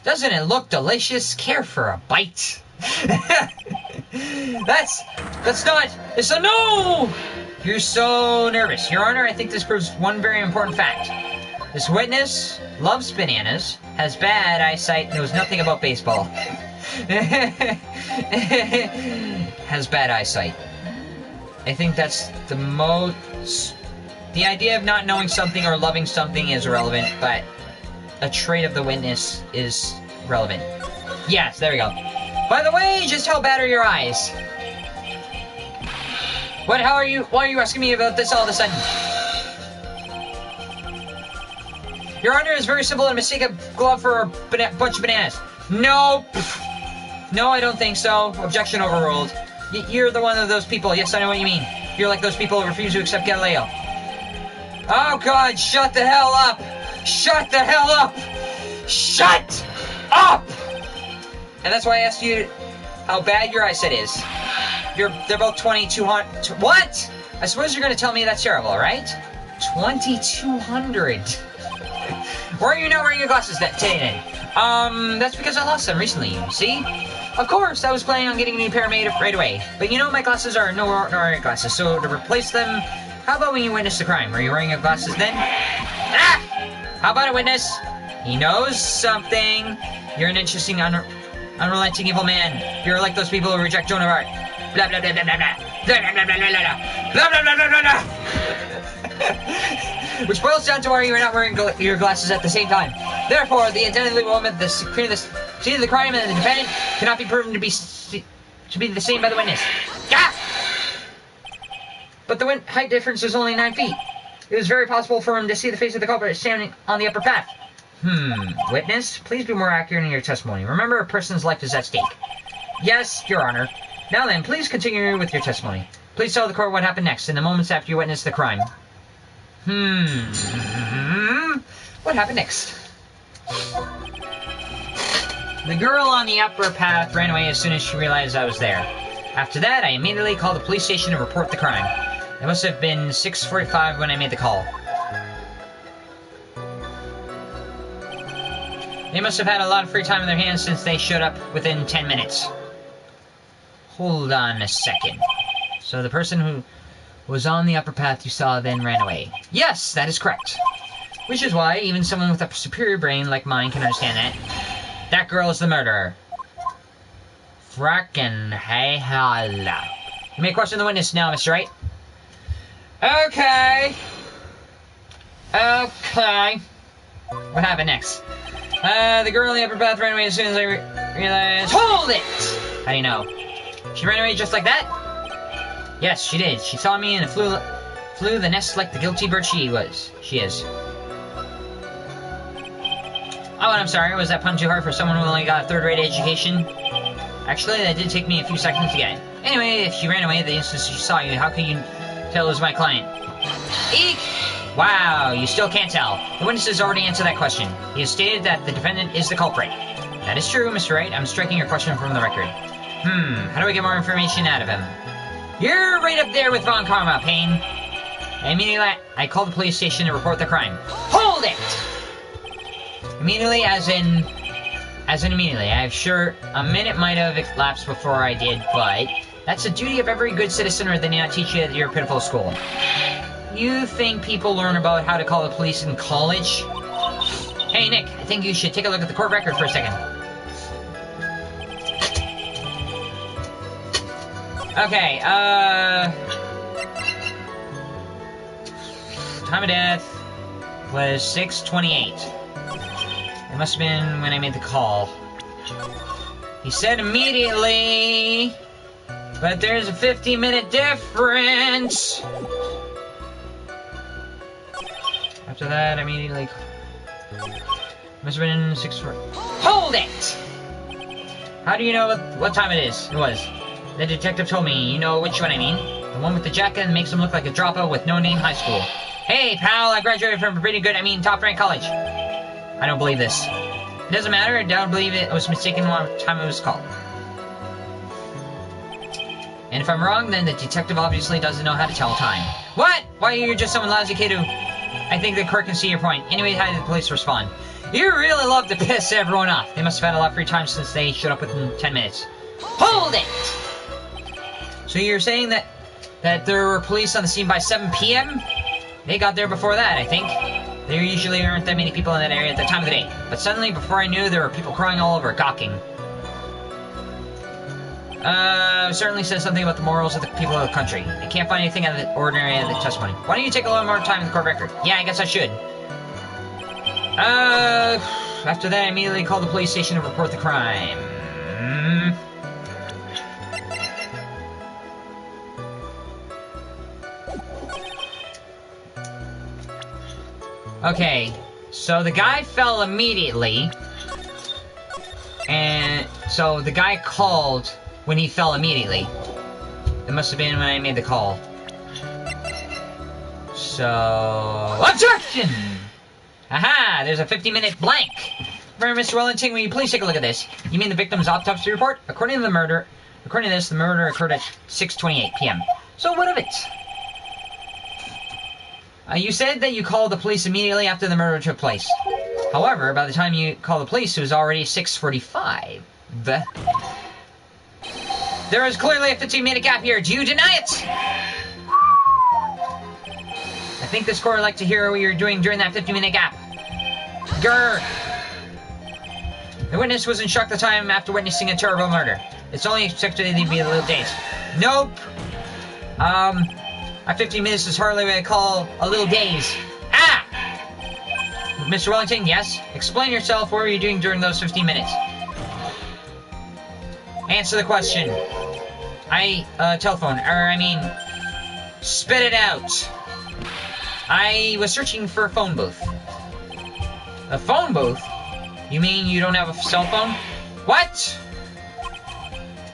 Doesn't it look delicious? Care for a bite? That's That's not... It's a no! You're so nervous. Your Honor, I think this proves one very important fact. This witness loves bananas, has bad eyesight, knows nothing about baseball. Has bad eyesight. I think that's the most... The idea of not knowing something or loving something is irrelevant, but a trait of the witness is relevant. Yes, there we go. By the way, just how bad are your eyes? What? How are you? Why are you asking me about this all of a sudden? Your Honor, is very simple and mistake a glove for a bunch of bananas. No. No, I don't think so. Objection overruled. You're the one of those people. Yes, I know what you mean. You're like those people who refuse to accept Galileo. Oh, God, shut the hell up. Shut the hell up. Shut up! And that's why I asked you how bad your eyesight is. They're both 2,200. What? I suppose you're going to tell me that's terrible, right? 2,200. Why are you not wearing your glasses today then? That's because I lost them recently, you see? Of course, I was planning on getting a new pair made right away. But you know, my glasses are no ordinary glasses, so to replace them, how about when you witness the crime? Were you wearing your glasses then? Ah! How about it, witness? He knows something. You're an interesting, unrelenting evil man. You're like those people who reject Joan of Arc. Blah, blah, blah, blah, blah, blah. Blah, blah, blah, blah, blah, blah. Blah, blah, blah, blah, blah, blah. Which boils down to why you are not wearing your glasses at the same time. Therefore, the identity of the woman, the scene of the crime, and the defendant cannot be proven to be the same by the witness. Ah! But the height difference is only 9 feet. It was very possible for him to see the face of the culprit standing on the upper path. Witness, please be more accurate in your testimony. Remember, a person's life is at stake. Yes, Your Honor. Now then, please continue with your testimony. Please tell the court what happened next, in the moments after you witnessed the crime. What happened next? The girl on the upper path ran away as soon as she realized I was there. After that, I immediately called the police station to report the crime. It must have been 6:45 when I made the call. They must have had a lot of free time in their hands since they showed up within 10 minutes. Hold on a second. So the person who was on the upper path you saw then ran away. Yes, that is correct. Which is why even someone with a superior brain like mine can understand that. That girl is the murderer. Frackin' hey holla. You may question the witness now, Mr. Wright. Okay. Okay. What happened next? The girl in the upper path ran away as soon as I realized... Hold it! How do you know? She ran away just like that? Yes, she did. She saw me and flew the nest like the guilty bird she is. Oh, and I'm sorry, was that pun too hard for someone who only got a third-rate education? Actually, that did take me a few seconds to get. Anyway, if she ran away the instant she saw you, how could you tell it was my client? Eek! Wow, you still can't tell. The witness has already answered that question. He has stated that the defendant is the culprit. That is true, Mr. Wright. I'm striking your question from the record. How do I get more information out of him? You're right up there with Von Karma, Payne. Immediately, I called the police station to report the crime. Hold it! Immediately, as in immediately. I'm sure a minute might have elapsed before I did, but that's the duty of every good citizen, or they do not teach you at your pitiful school. You think people learn about how to call the police in college? Hey, Nick, I think you should take a look at the court record for a second. Okay, time of death was 6:28. It must have been when I made the call. He said immediately, but there's a 50-minute difference. After that, immediately... Must have been 6:4. Hold it! How do you know what time it is? It was. The detective told me. You know which one I mean? The one with the jacket that makes him look like a dropout with no name high school. Hey, pal, I graduated from a pretty good, top-ranked college. I don't believe this. It doesn't matter. I don't believe it was mistaken what time it was called. And if I'm wrong, then the detective obviously doesn't know how to tell time. What? Why, you're just some lousy kid who... I think the court can see your point. Anyway, how did the police respond? You really love to piss everyone off. They must have had a lot of free time since they showed up within 10 minutes. Hold it! So you're saying that there were police on the scene by 7 p.m.? They got there before that, I think. There usually aren't that many people in that area at that time of the day. But suddenly, before I knew, there were people crying all over, gawking. Certainly says something about the morals of the people of the country. I can't find anything out of the ordinary in the testimony. Why don't you take a little more time in the court record? Yeah, I guess I should. After that, I immediately called the police station to report the crime. Okay, so the guy fell immediately, and so the guy called when he fell immediately. It must have been when I made the call. So... Objection! Aha! There's a 50-minute blank! Mr. Wellington, will you please take a look at this? You mean the victim's autopsy report? According to this, the murder occurred at 6:28 p.m. So what of it? You said that you called the police immediately after the murder took place. However, by the time you called the police, it was already 6:45. There is clearly a 15-minute gap here. Do you deny it? I think this court would like to hear what you were doing during that 15-minute gap. Grr! The witness was in shock the time after witnessing a terrible murder. It's only expected to be a little days. Nope! At 15 minutes is hardly what I call a little daze. Ah! Mr. Wellington, yes? Explain yourself. What were you doing during those 15 minutes? Answer the question. Telephone. Spit it out. I was searching for a phone booth. A phone booth? You mean you don't have a cell phone? What?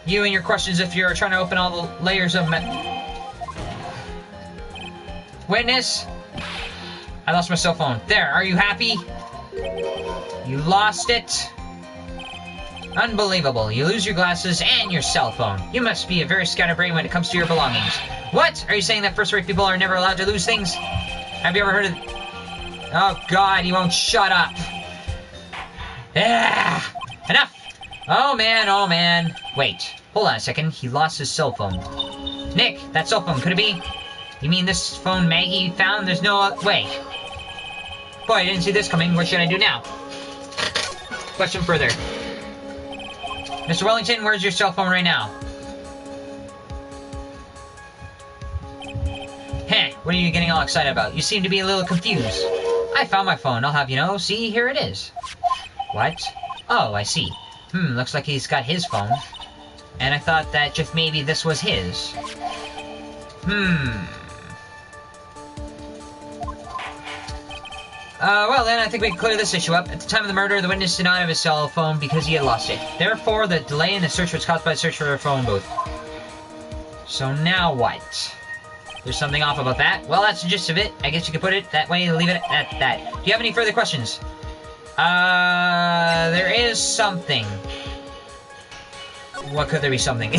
You and your questions if you're trying to open all the layers of Witness? I lost my cell phone. There, are you happy? You lost it? Unbelievable. You lose your glasses and your cell phone. You must be a very scatterbrained when it comes to your belongings. What? Are you saying that first-rate people are never allowed to lose things? Have you ever heard of... Oh, God, he won't shut up. Ah, enough! Oh, man. Wait, hold on a second. He lost his cell phone. Nick, that cell phone, could it be? You mean this phone Maggie found? There's no way. Boy, I didn't see this coming. What should I do now? Question further. Mr. Wellington, where's your cell phone right now? Heh, what are you getting all excited about? You seem to be a little confused. I found my phone, I'll have you know. See, here it is. What? Oh, I see. Looks like he's got his phone. And I thought that just maybe this was his. Well then, I think we can clear this issue up. At the time of the murder, the witness did not have his cell phone because he had lost it. Therefore, the delay in the search was caused by the search for a phone booth. So now what? There's something off about that? Well, that's the gist of it. I guess you could put it that way and leave it at that. Do you have any further questions? There is something. What could there be something?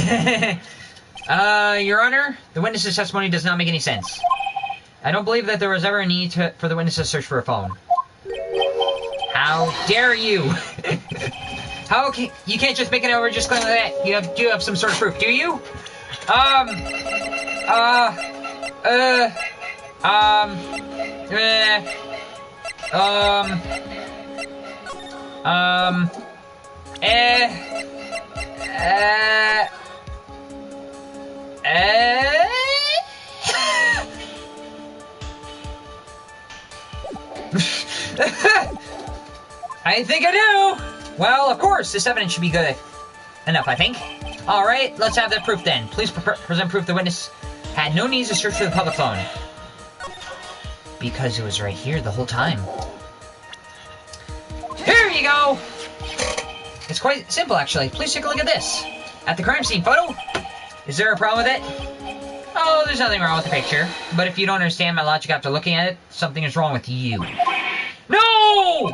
Your Honor, the witness's testimony does not make any sense. I don't believe that there was ever a need for the witness to search for a phone. How dare you? You can't just make an outrageous claim like that. You have some sort of proof, do you? I think I do! Well, of course, this evidence should be good enough, I think. Alright, let's have that proof then. Please present proof the witness had no need to search for the public phone. Because it was right here the whole time. Here you go! It's quite simple, actually. Please take a look at this. At the crime scene photo? Is there a problem with it? Oh, there's nothing wrong with the picture. But if you don't understand my logic after looking at it, something is wrong with you. No!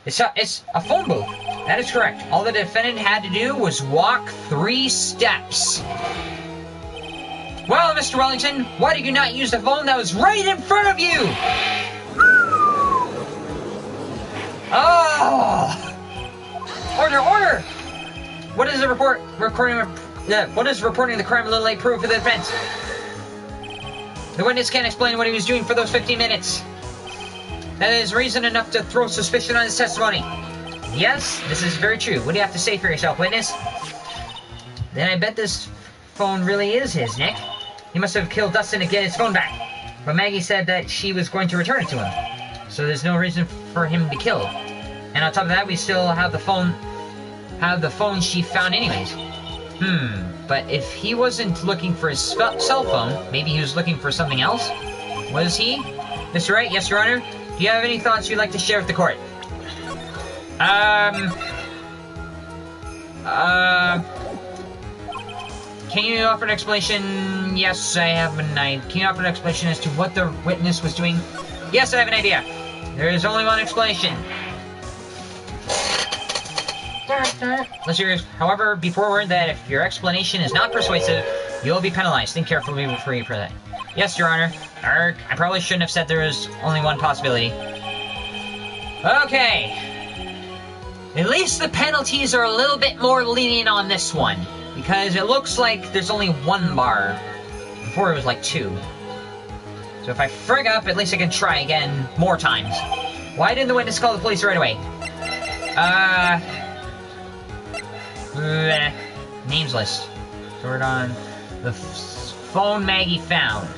It's a phone booth. That is correct. All the defendant had to do was walk 3 steps. Well, Mr. Wellington, why did you not use the phone that was right in front of you? Oh! Order! What is the recording What is reporting the crime a little late proof of the defense? The witness can't explain what he was doing for those 15 minutes. That is reason enough to throw suspicion on his testimony. Yes, this is very true. What do you have to say for yourself, witness? Then I bet this phone really is his, Nick. He must have killed Dustin to get his phone back. But Maggie said that she was going to return it to him. So there's no reason for him to kill. And on top of that, we still have the phone she found anyways. But if he wasn't looking for his cell phone, maybe he was looking for something else? Was he? Mr. Wright, yes, Your Honor? Do you have any thoughts you'd like to share with the court? Can you offer an explanation? Yes, I have an idea. Can you offer an explanation as to what the witness was doing? Yes, I have an idea. There is only one explanation. Let's hear. However, be forewarned that if your explanation is not persuasive, you'll be penalized. Think carefully before you present. Yes, Your Honor. I probably shouldn't have said there was only one possibility. Okay. At least the penalties are a little bit more lenient on this one. Because it looks like there's only one bar. Before it was like 2. So if I frig up, at least I can try again more times. Why didn't the witness call the police right away? Names list. Sort on the phone Maggie found.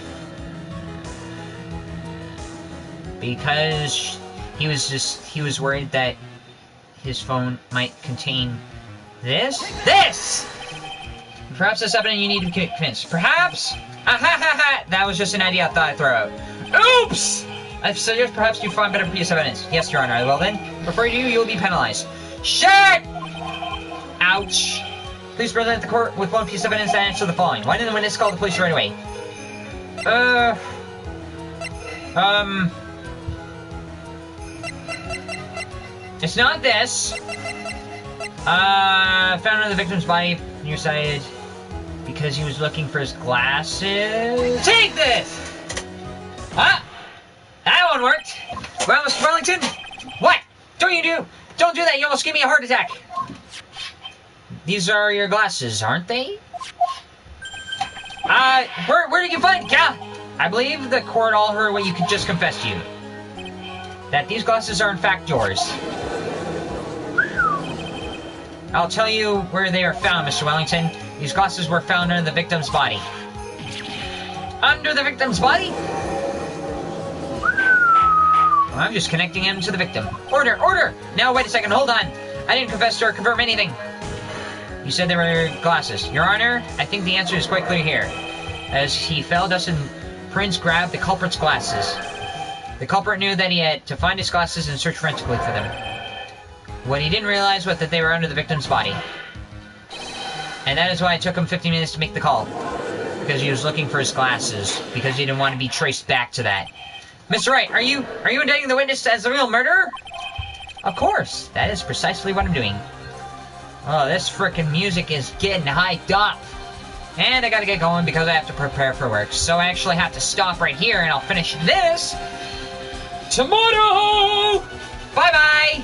Because he was worried that his phone might contain this? Perhaps that's something you need to be convinced. Perhaps? That was just an idea I thought I'd throw out. Oops! I suggest perhaps you find better piece of evidence. Yes, Your Honor. Well then, before you do, you'll be penalized. Shit! Ouch. Please present the court with one piece of evidence that answer the following. Why didn't the witness call the police right away? It's not this. Found under the victim's body nearsighted because he was looking for his glasses. Take this! Ah! That one worked! Well, Mr. Wellington? What? Don't do that! You almost gave me a heart attack! These are your glasses, aren't they? Where did you find? Yeah! I believe the court all heard what you could just confess to you. That these glasses are in fact yours. I'll tell you where they are found, Mr. Wellington. These glasses were found under the victim's body. Under the victim's body? Well, I'm just connecting him to the victim. Order! Order! Now, wait a second, hold on. I didn't confess to or confirm anything. You said they were glasses. Your Honor, I think the answer is quite clear here. As he fell, Dustin Prince grabbed the culprit's glasses. The culprit knew that he had to find his glasses and search frantically for them. What he didn't realize was that they were under the victim's body. And that is why it took him 15 minutes to make the call. Because he was looking for his glasses. Because he didn't want to be traced back to that. Mr. Wright, are you indicting the witness as the real murderer? Of course. That is precisely what I'm doing. Oh, this frickin' music is getting hyped up. And I gotta get going because I have to prepare for work. So I actually have to stop right here and I'll finish this tomorrow! Bye-bye!